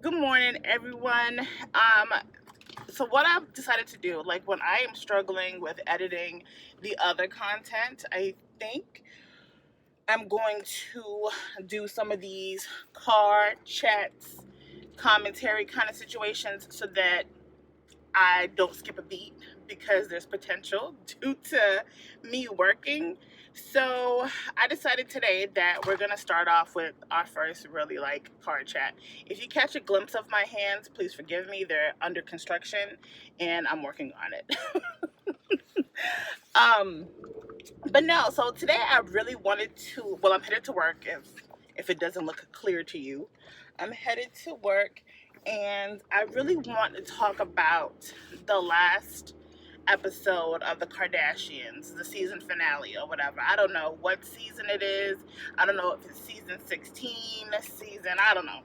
Good morning, everyone. So what I've decided to do, like when I am struggling with editing the other content, I think I'm going to do some of these car chats, commentary kind of situations so that I don't skip a beat because there's potential due to me working. So I decided today that we're gonna start off with our first really like car chat. If you catch a glimpse of my hands, please forgive me. They're under construction and I'm working on it. um but no, so today I really wanted to, well, I'm headed to work if it doesn't look clear to you. I'm headed to work and I really want to talk about the last episode of the Kardashians, the season finale or whatever. I don't know what season it is. I don't know if it's season 16, season, I don't know.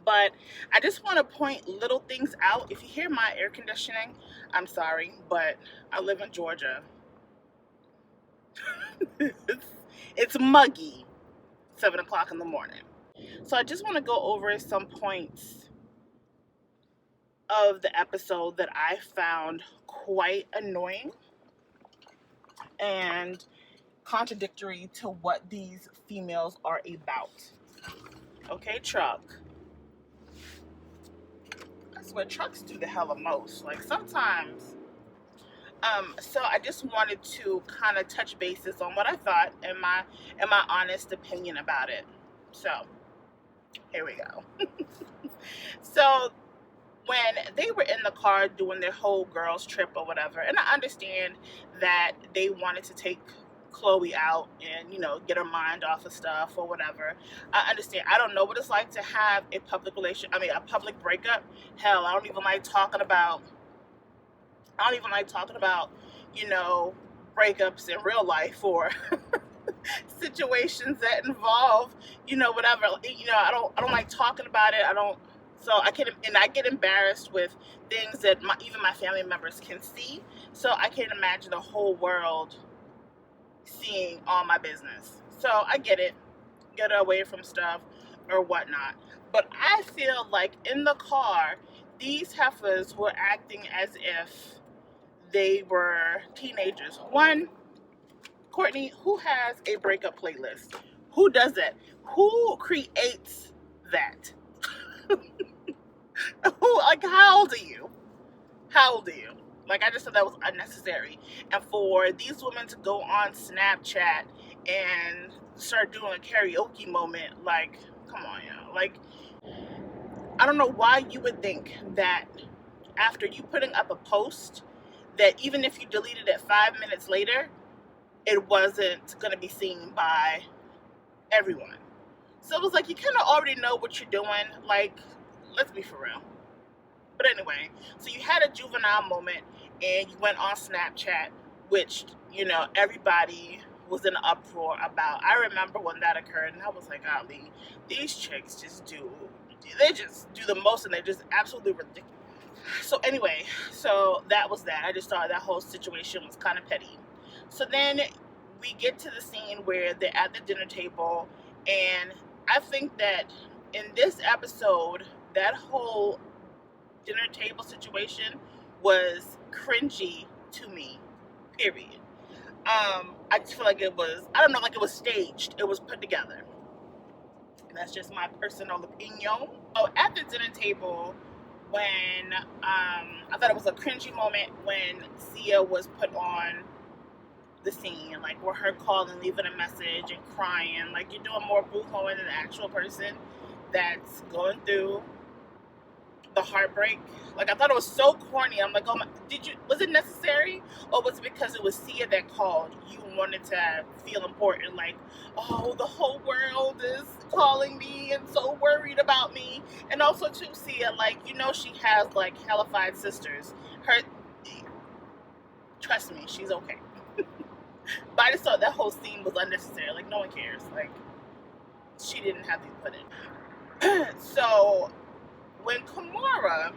But I just want to point little things out. If you hear my air conditioning, I'm sorry, but I live in Georgia. It's muggy 7 o'clock in the morning. So I just want to go over some points of the episode that I found quite annoying and contradictory to what these females are about. Okay, truck. I swear trucks do the hella most. Like sometimes. So I just wanted to kind of touch bases on what I thought and my honest opinion about it. So here we go. So when they were in the car doing their whole girls trip or whatever, and I understand that they wanted to take Chloe out and get her mind off of stuff or whatever. I understand. I don't know what it's like to have a public a public breakup. Hell, I don't even like talking about breakups in real life or situations that involve whatever. I don't like talking about it. So I get embarrassed with things that even my family members can see. So I can't imagine the whole world seeing all my business. So I get it. Get away from stuff or whatnot. But I feel like in the car, these heifers were acting as if they were teenagers. One, Courtney, who has a breakup playlist? Who does that? Who creates that? How old are you? Like, I just thought that was unnecessary. And for these women to go on Snapchat and start doing a karaoke moment, like, come on, y'all. Like, I don't know why you would think that after you putting up a post, that even if you deleted it 5 minutes later, it wasn't going to be seen by everyone. So it was like, you kind of already know what you're doing. Like, let's be for real. But anyway, so you had a juvenile moment and you went on Snapchat, which, everybody was in an uproar about. I remember when that occurred and I was like, golly, these chicks they just do the most and they're just absolutely ridiculous. So anyway, so that was that. I just thought that whole situation was kind of petty. So then we get to the scene where they're at the dinner table, and I think that in this episode, that whole dinner table situation was cringy to me, period. I just feel like it was, I don't know, like it was staged. It was put together. That's just my personal opinion. Oh, at the dinner table, when I thought it was a cringy moment when Sia was put on the scene, like with her calling, leaving a message and crying, like you're doing more boo-hooing than the actual person that's going through the heartbreak. Like, I thought it was so corny. I'm like, oh my, was it necessary? Or was it because it was Sia that called? You wanted to feel important, like, oh, the whole world is calling me and so worried about me. And also too, Sia, like, she has like hellified sisters. Trust me, she's okay. But I just thought that whole scene was unnecessary. Like, no one cares. Like, she didn't have to put it. So when Kimora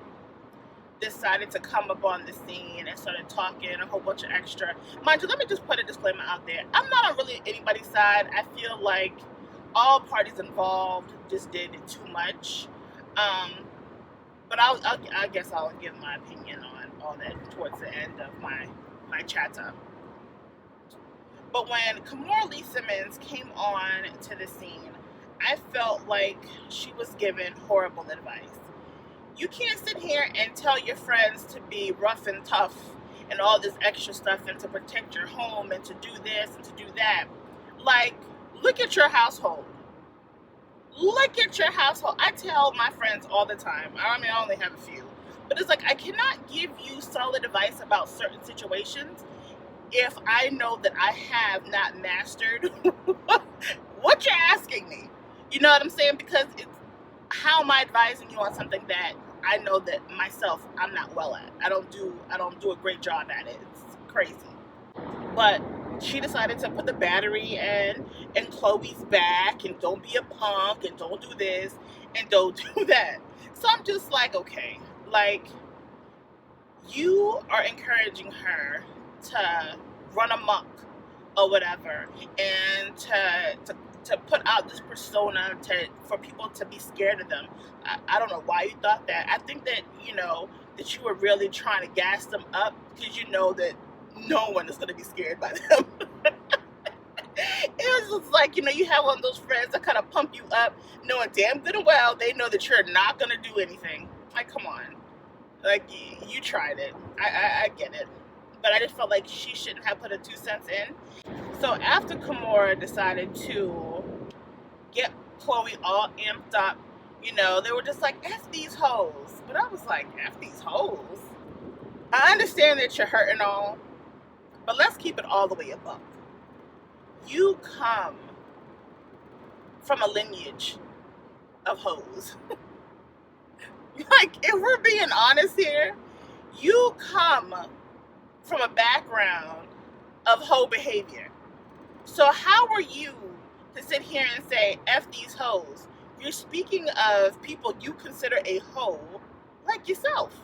decided to come up on the scene and started talking a whole bunch of extra, mind you, let me just put a disclaimer out there. I'm not on really anybody's side. I feel like all parties involved just did too much. Um, but I guess I'll give my opinion on all that towards the end of my chatter. But when Kimora Lee Simmons came on to the scene, I felt like she was given horrible advice. You can't sit here and tell your friends to be rough and tough and all this extra stuff and to protect your home and to do this and to do that. Like, look at your household. Look at your household. I tell my friends all the time. I mean, I only have a few. But it's like, I cannot give you solid advice about certain situations if I know that I have not mastered what you're asking me. You know what I'm saying? Because it's, how am I advising you on something that I know that myself I'm not well at? I don't do a great job at it. It's crazy. But she decided to put the battery in Chloe's back and don't be a punk and don't do this and don't do that. So I'm just like, okay, like, you are encouraging her to run amok or whatever, and to put out this persona for people to be scared of them. I don't know why you thought that. I think that, you know, that you were really trying to gas them up because you know that no one is going to be scared by them. It was just like, you know, you have one of those friends that kind of pump you up, knowing damn good and well they know that you're not going to do anything. Like, come on. Like, you tried it. I get it. But I just felt like she shouldn't have put her 2 cents in. So after Kimora decided to get Chloe all amped up, you know, they were just like, F these hoes. But I was like, F these hoes? I understand that you're hurting all, but let's keep it all the way above. You come from a lineage of hoes. Like, if we're being honest here, you come from a background of hoe behavior. So how are you to sit here and say, F these hoes? You're speaking of people you consider a hoe like yourself.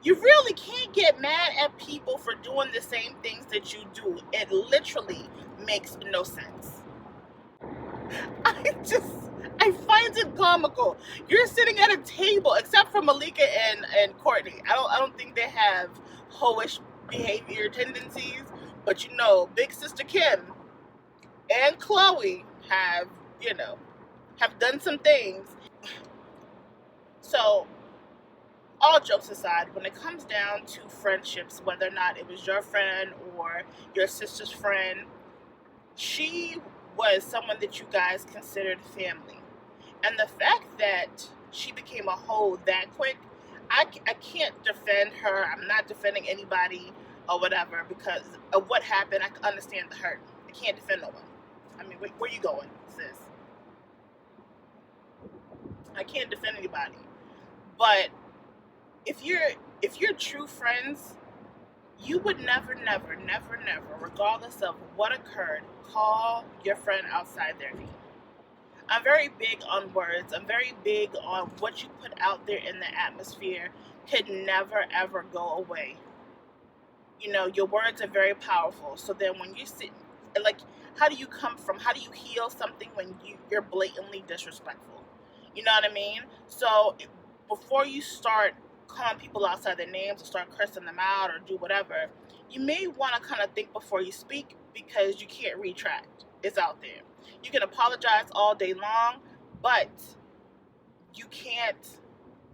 You really can't get mad at people for doing the same things that you do. It literally makes no sense. I find it comical. You're sitting at a table, except for Malika and Courtney. I don't think they have hoish behavior tendencies, but you know, Big Sister Kim and Chloe have, you know, have done some things. So, all jokes aside, when it comes down to friendships, whether or not it was your friend or your sister's friend, she was someone that you guys considered family. And the fact that she became a hoe that quick, I can't defend her. I'm not defending anybody or whatever because of what happened. I can understand the hurt. I can't defend no one. I mean, where you going, sis? I can't defend anybody. But if you're true friends, you would never, regardless of what occurred, call your friend outside their name. I'm very big on words. I'm very big on what you put out there in the atmosphere could never, ever go away. You know, your words are very powerful. So then when you sit, like, how do you heal something when you're blatantly disrespectful? You know what I mean? So before you start calling people outside their names or start cursing them out or do whatever, you may want to kind of think before you speak because you can't retract. It's out there. You can apologize all day long, but you can't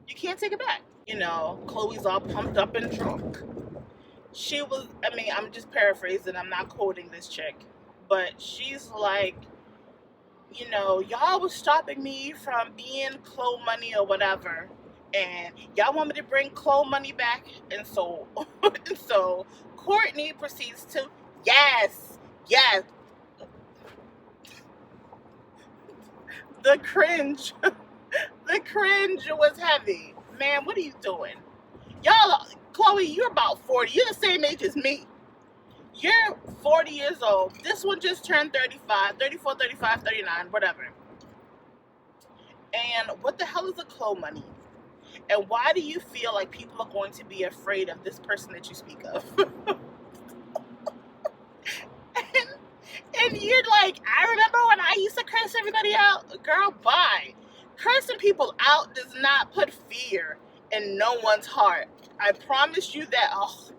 take it back. You know, Chloe's all pumped up and drunk. She was, I mean, I'm just paraphrasing, I'm not quoting this chick, but she's like, you know, y'all was stopping me from being Khlo-money or whatever, and y'all want me to bring Khlo-money back, and so Courtney proceeds to, yes, the cringe was heavy. Man, what are you doing? Y'all, Chloe, you're about 40. You're the same age as me. You're 40 years old. This one just turned 35, 34, 35, 39, whatever. And what the hell is a Khlo-money? And why do you feel like people are going to be afraid of this person that you speak of? and you're like, I remember when I used to curse everybody out. Girl, bye. Cursing people out does not put fear in no one's heart. I promise you that. Oh,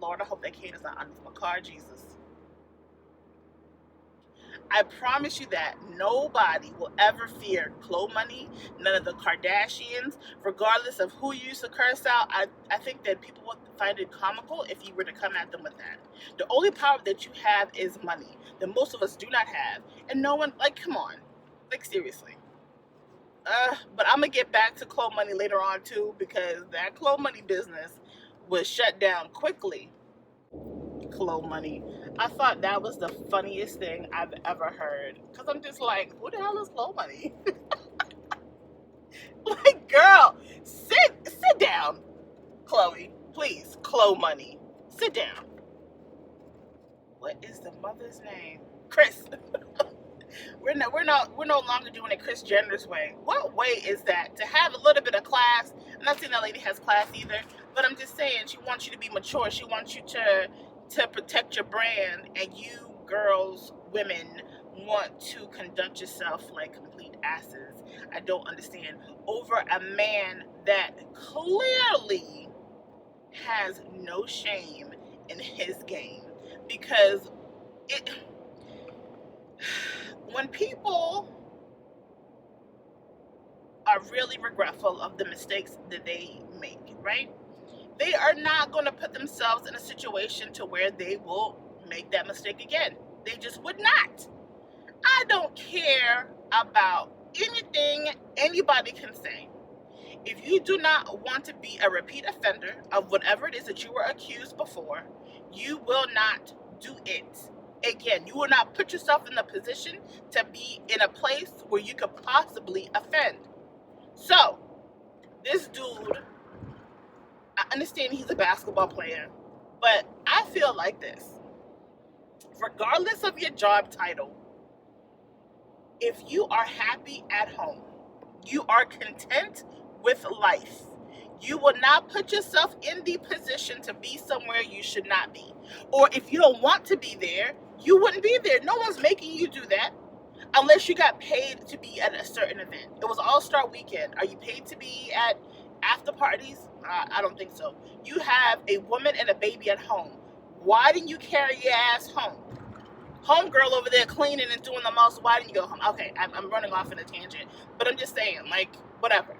Lord, I hope that cane is not underneath my car, Jesus. I promise you that nobody will ever fear Khlo-money, none of the Kardashians, regardless of who you used to curse out. I think that people would find it comical if you were to come at them with that. The only power that you have is money, that most of us do not have. And no one, like, come on. Like, seriously. But I'm going to get back to Khlo-money later on, too, because that Khlo-money business was shut down quickly. Khlo-money. I thought that was the funniest thing I've ever heard. Because I'm just like, who the hell is Khlo-money? Like, girl, sit down, Chloe. Please, Khlo-money. Sit down. What is the mother's name? Chris. We're no longer doing it Kris Jenner's way. What way is that? To have a little bit of class. I'm not saying that lady has class either, but I'm just saying she wants you to be mature. She wants you to protect your brand, and you girls, women, want to conduct yourself like complete asses. I don't understand. Over a man that clearly has no shame in his game. Because when people are really regretful of the mistakes that they make, right? They are not going to put themselves in a situation to where they will make that mistake again. They just would not. I don't care about anything anybody can say. If you do not want to be a repeat offender of whatever it is that you were accused before, you will not do it again. You will not put yourself in the position to be in a place where you could possibly offend. So, this dude, I understand he's a basketball player, but I feel like this. Regardless of your job title, if you are happy at home, you are content with life, you will not put yourself in the position to be somewhere you should not be. Or if you don't want to be there, you wouldn't be there. No one's making you do that unless you got paid to be at a certain event. It was All-Star Weekend. Are you paid to be at after parties? I don't think so. You have a woman and a baby at home. Why didn't you carry your ass home? Homegirl over there cleaning and doing the most. Why didn't you go home? Okay, I'm running off in a tangent, but I'm just saying, like, whatever.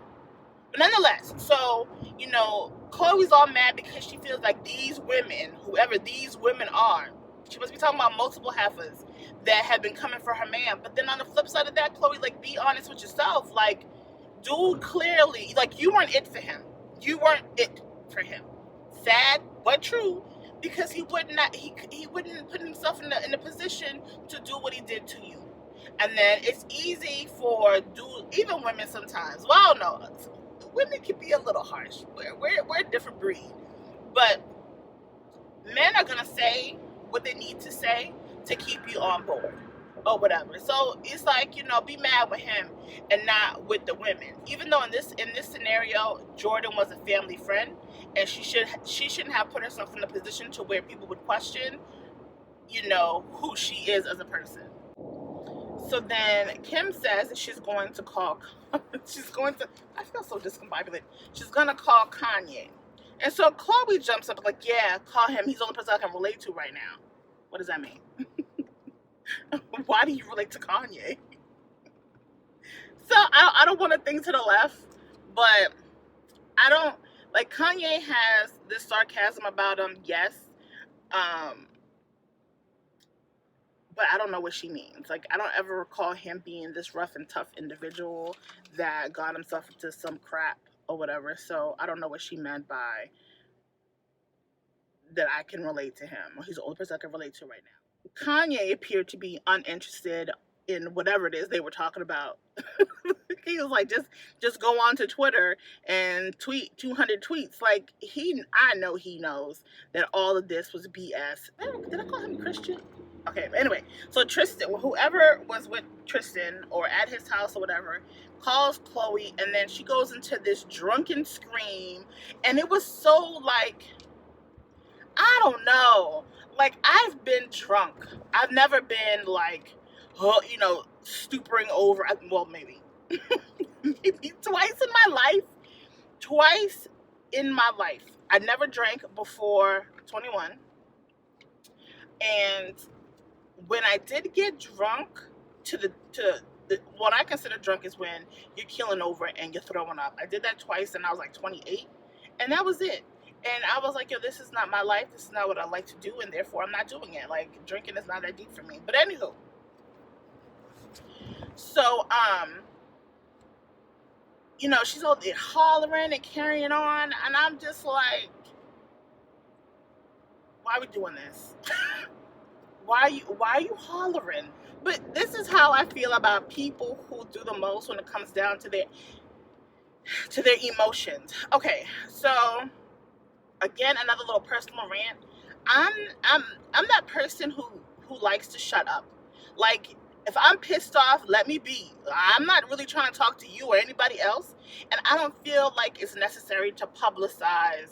But nonetheless, so, you know, Chloe's all mad because she feels like these women, whoever these women are, she must be talking about multiple heifers that have been coming for her man. But then on the flip side of that, Chloe, like, be honest with yourself. Like, dude, clearly, like, you weren't it for him. You weren't it for him. Sad, but true, because he wouldn't put himself in the position to do what he did to you. And then it's easy for dudes, even women sometimes. Well, no, women can be a little harsh. We're a different breed. But men are gonna say what they need to say to keep you on board or whatever. So it's like, you know, be mad with him and not with the women. Even though in this scenario, Jordan was a family friend, and she shouldn't have put herself in a position to where people would question, you know, who she is as a person. So then Kim says that she's going to call, I feel so discombobulated. She's going to call Kanye. And so Chloe jumps up like, yeah, call him. He's the only person I can relate to right now. What does that mean? Why do you relate to Kanye? So I don't want to think to the left, but I don't, like, Kanye has this sarcasm about him, yes. But I don't know what she means. Like, I don't ever recall him being this rough and tough individual that got himself into some crap or whatever. So I don't know what she meant by that I can relate to him. Or he's the only person I can relate to right now. Kanye appeared to be uninterested in whatever it is they were talking about. He was like, just go on to Twitter and tweet 200 tweets. Like, I know he knows that all of this was BS. Did I call him Christian? Okay, but anyway, so Tristan, whoever was with Tristan or at his house or whatever, calls Chloe, and then she goes into this drunken scream, and it was so, like, I don't know. Like, I've been drunk. I've never been, like, you know, stupering over. Well, maybe. maybe twice in my life. Twice in my life. I never drank before 21. And when I did get drunk, what I consider drunk is when you're keeling over and you're throwing up. I did that twice and I was like 28, and that was it. And I was like, yo, this is not my life. This is not what I like to do, and therefore I'm not doing it. Like, drinking is not that deep for me. But anywho, so she's all there hollering and carrying on, and I'm just like, why are we doing this? Why are you hollering? But this is how I feel about people who do the most when it comes down to their emotions. Okay, so again, another little personal rant. I'm that person who likes to shut up. Like, if I'm pissed off, let me be. I'm not really trying to talk to you or anybody else, and I don't feel like it's necessary to publicize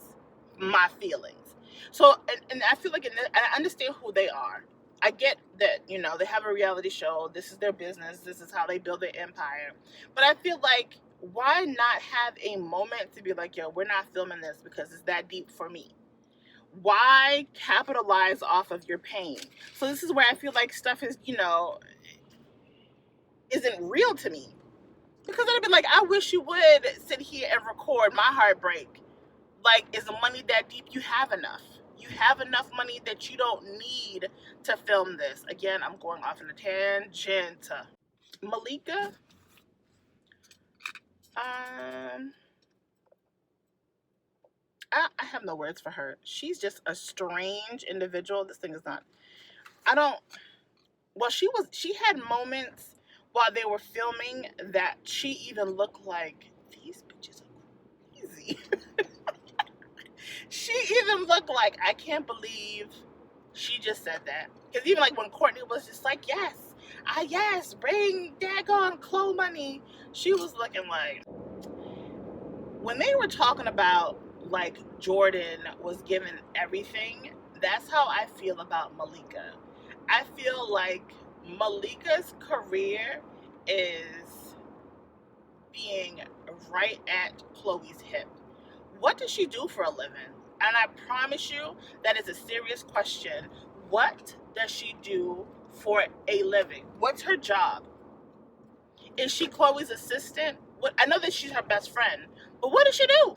my feelings. So, and I feel like, I understand who they are. I get that, they have a reality show. This is their business. This is how they build their empire. But I feel like, why not have a moment to be like, yo, we're not filming this because it's that deep for me? Why capitalize off of your pain? So this is where I feel like stuff is, isn't real to me. Because I'd be like, I wish you would sit here and record my heartbreak. Like, is the money that deep? You have enough. You have enough money that you don't need to film this. Again, I'm going off on a tangent. Malika, I have no words for her. She's just a strange individual. This thing is not. She had moments while they were filming that she even looked like, these bitches are crazy. She even looked like, I can't believe she just said that. Because even like when Courtney was just like, yes, bring daggone Khlo-money. She was looking like, when they were talking about like Jordan was given everything, that's how I feel about Malika. I feel like Malika's career is being right at Chloe's hip. What does she do for a living? And I promise you that is a serious question. What does she do for a living? What's her job? Is she Chloe's assistant? I know that she's her best friend, but what does she do?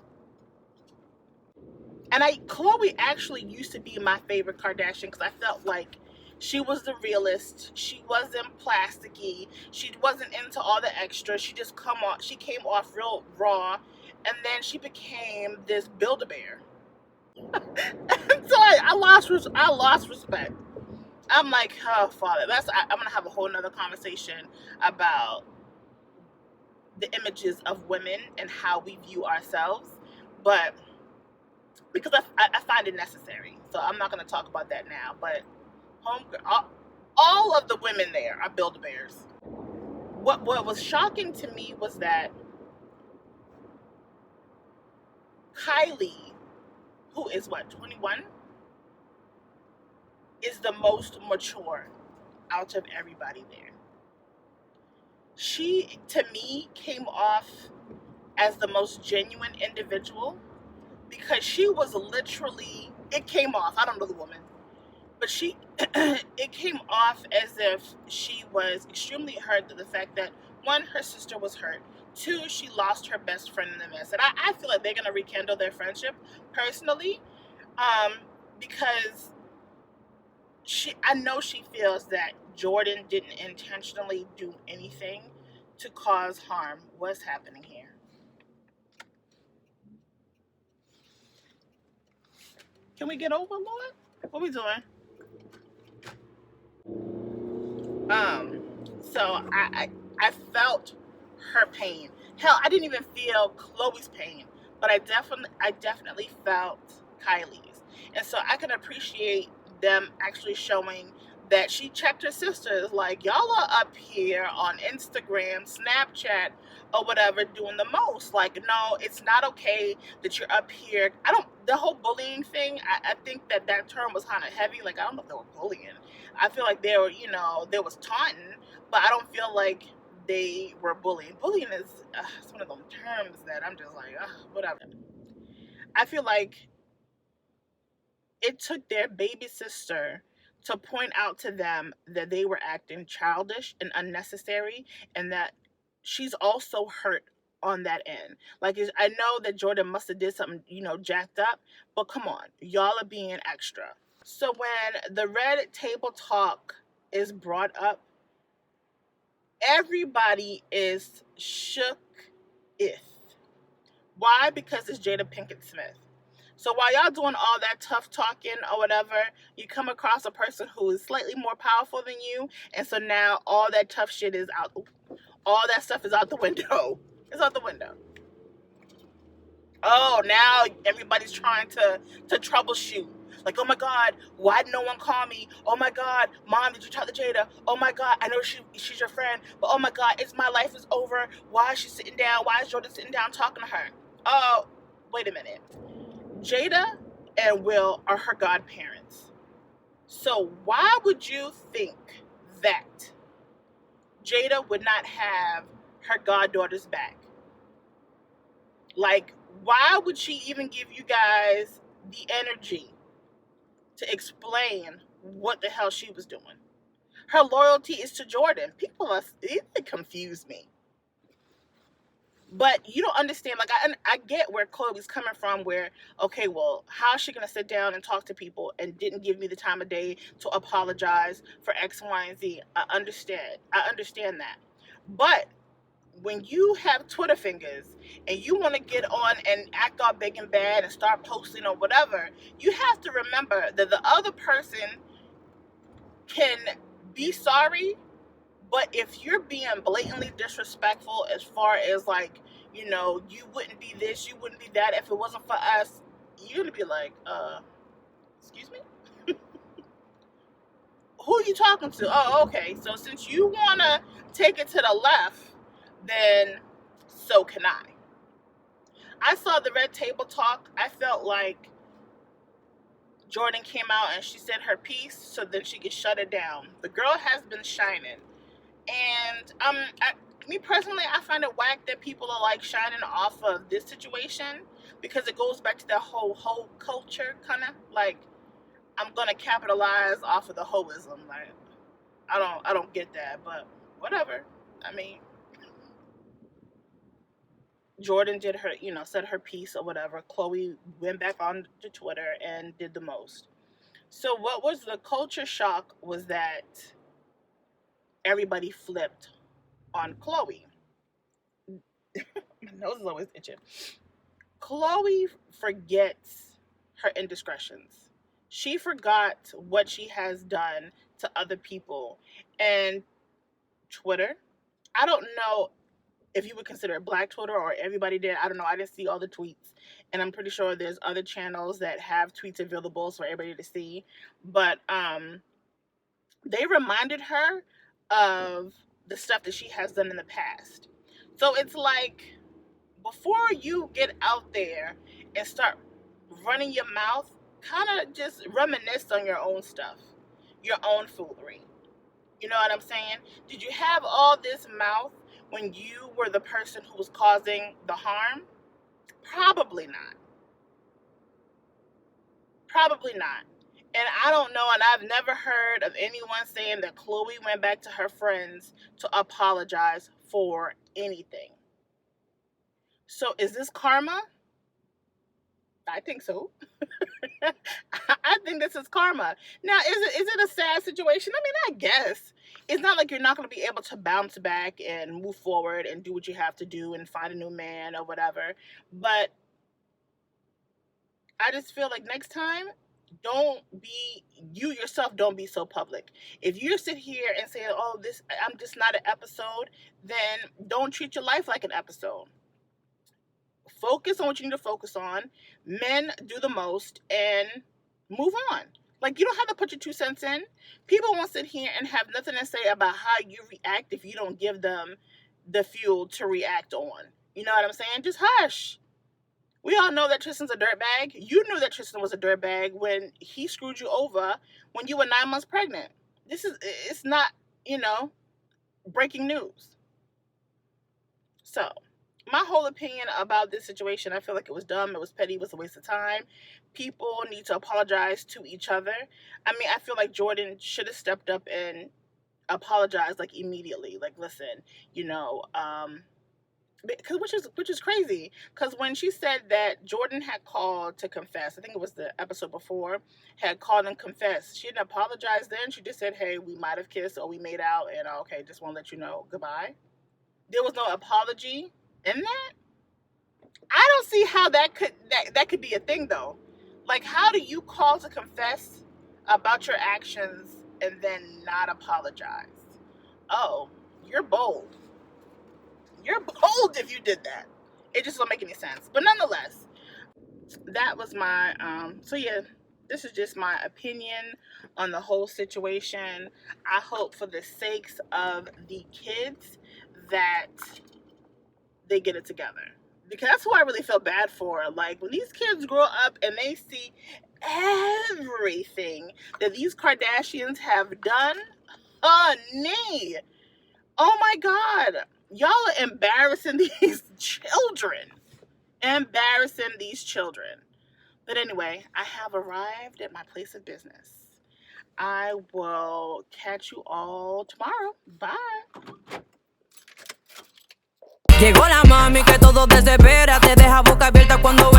And Chloe actually used to be my favorite Kardashian because I felt like she was the realist. She wasn't plasticky. She wasn't into all the extra. She came off real raw, and then she became this Build-A-Bear. So I lost respect. I'm like, oh, Father, I'm gonna have a whole nother conversation about the images of women and how we view ourselves, but because I find it necessary, so I'm not gonna talk about that now. But all of the women there are Build-A-Bears. What was shocking to me was that Kylie, who is 21, is the most mature out of everybody there. She, to me, came off as the most genuine individual because she was literally, it came off, I don't know the woman, but it came off as if she was extremely hurt to the fact that, one, her sister was hurt. Two, she lost her best friend in the mess. And I feel like they're going to rekindle their friendship, personally, because I know she feels that Jordan didn't intentionally do anything to cause harm. What's happening here? Can we get over, Lord? What are we doing? So I felt her pain. Hell, I didn't even feel Chloe's pain, but I definitely felt Kylie's. And so I can appreciate them actually showing that she checked her sisters, like, y'all are up here on Instagram, Snapchat, or whatever, doing the most. Like, no, it's not okay that you're up here. The whole bullying thing, I think that term was kind of heavy. Like, I don't know if they were bullying. I feel like there was taunting, but I don't feel like they were bullying. Bullying is it's one of those terms that I'm just like, whatever. I feel like it took their baby sister to point out to them that they were acting childish and unnecessary, and that she's also hurt on that end. Like, I know that Jordan must have did something, jacked up, but come on, y'all are being extra. So when the red table talk is brought up, everybody is shook if. Why? Because it's Jada Pinkett Smith. So while y'all doing all that tough talking or whatever, you come across a person who is slightly more powerful than you, and so now all that tough shit is out. All that stuff is out the window. It's out the window. Oh, now everybody's trying to troubleshoot. Like, oh my God, why did no one call me? Oh my God, Mom, did you talk to Jada? Oh my God, I know she's your friend, but oh my God, my life is over. Why is she sitting down? Why is Jordan sitting down talking to her? Oh, wait a minute. Jada and Will are her godparents. So why would you think that Jada would not have her goddaughter's back? Like, why would she even give you guys the energy to explain what the hell she was doing? Her loyalty is to Jordan. People it confuse me. But you don't understand. Like, I get where Chloe's coming from, where, okay, well, how is she going to sit down and talk to people and didn't give me the time of day to apologize for X, Y, and Z? I understand that. But when you have Twitter fingers and you want to get on and act all big and bad and start posting or whatever, you have to remember that the other person can be sorry, but if you're being blatantly disrespectful as far as, like, you wouldn't be this, you wouldn't be that if it wasn't for us, you're going to be like, excuse me? Who are you talking to? Oh, okay. So since you want to take it to the left, then so can I. I saw the red table talk. I felt like Jordan came out and she said her piece, so then she could shut it down. The girl has been shining. And me personally, I find it whack that people are like shining off of this situation, because it goes back to that whole culture kind of like, I'm gonna capitalize off of the hoism. Like, I don't get that, but whatever. I mean, Jordan did her, said her piece or whatever. Chloe went back on to Twitter and did the most. So what was the culture shock was that everybody flipped on Chloe. My nose is always itching. Chloe forgets her indiscretions. She forgot what she has done to other people. And Twitter, I don't know if you would consider it Black Twitter or everybody did. I don't know. I didn't see all the tweets. And I'm pretty sure there's other channels that have tweets available for everybody to see. But they reminded her of the stuff that she has done in the past. So it's like, before you get out there and start running your mouth, kind of just reminisce on your own stuff, your own foolery. You know what I'm saying? Did you have all this mouth when you were the person who was causing the harm? Probably not. Probably not. And I don't know, and I've never heard of anyone saying that Chloe went back to her friends to apologize for anything. So is this karma? I think so. I think this is karma. Now, is it a sad situation? I mean, I guess. It's not like you're not going to be able to bounce back and move forward and do what you have to do and find a new man or whatever. But I just feel like next time, you yourself don't be so public. If you sit here and say, oh, I'm just not an episode, then don't treat your life like an episode. Focus on what you need to focus on. Men do the most and move on. Like, you don't have to put your 2 cents in. People won't sit here and have nothing to say about how you react if you don't give them the fuel to react on. You know what I'm saying? Just hush. We all know that Tristan's a dirtbag. You knew that Tristan was a dirtbag when he screwed you over when you were 9 months pregnant. It's not, breaking news. So, my whole opinion about this situation, I feel like it was dumb, it was petty, it was a waste of time. People need to apologize to each other. I mean, I feel like Jordan should have stepped up and apologized like immediately. Like, listen, you know, because which is crazy. Because when she said that Jordan had called to confess, I think it was the episode before, had called and confessed. She didn't apologize then. She just said, "Hey, we might have kissed or we made out, and okay, just want to let you know, goodbye." There was no apology in that. I don't see how that could be a thing though. Like, how do you call to confess about your actions and then not apologize? Oh, you're bold. You're bold if you did that. It just don't make any sense. But nonetheless, that was my so yeah, this is just my opinion on the whole situation. I hope for the sakes of the kids that they get it together, because that's who I really feel bad for. Like, when these kids grow up and they see everything that these Kardashians have done, honey, oh my God, y'all are embarrassing these children. Embarrassing these children. But anyway, I have arrived at my place of business. I will catch you all tomorrow. Bye. Llegó la mami que todo desespera, te deja boca abierta cuando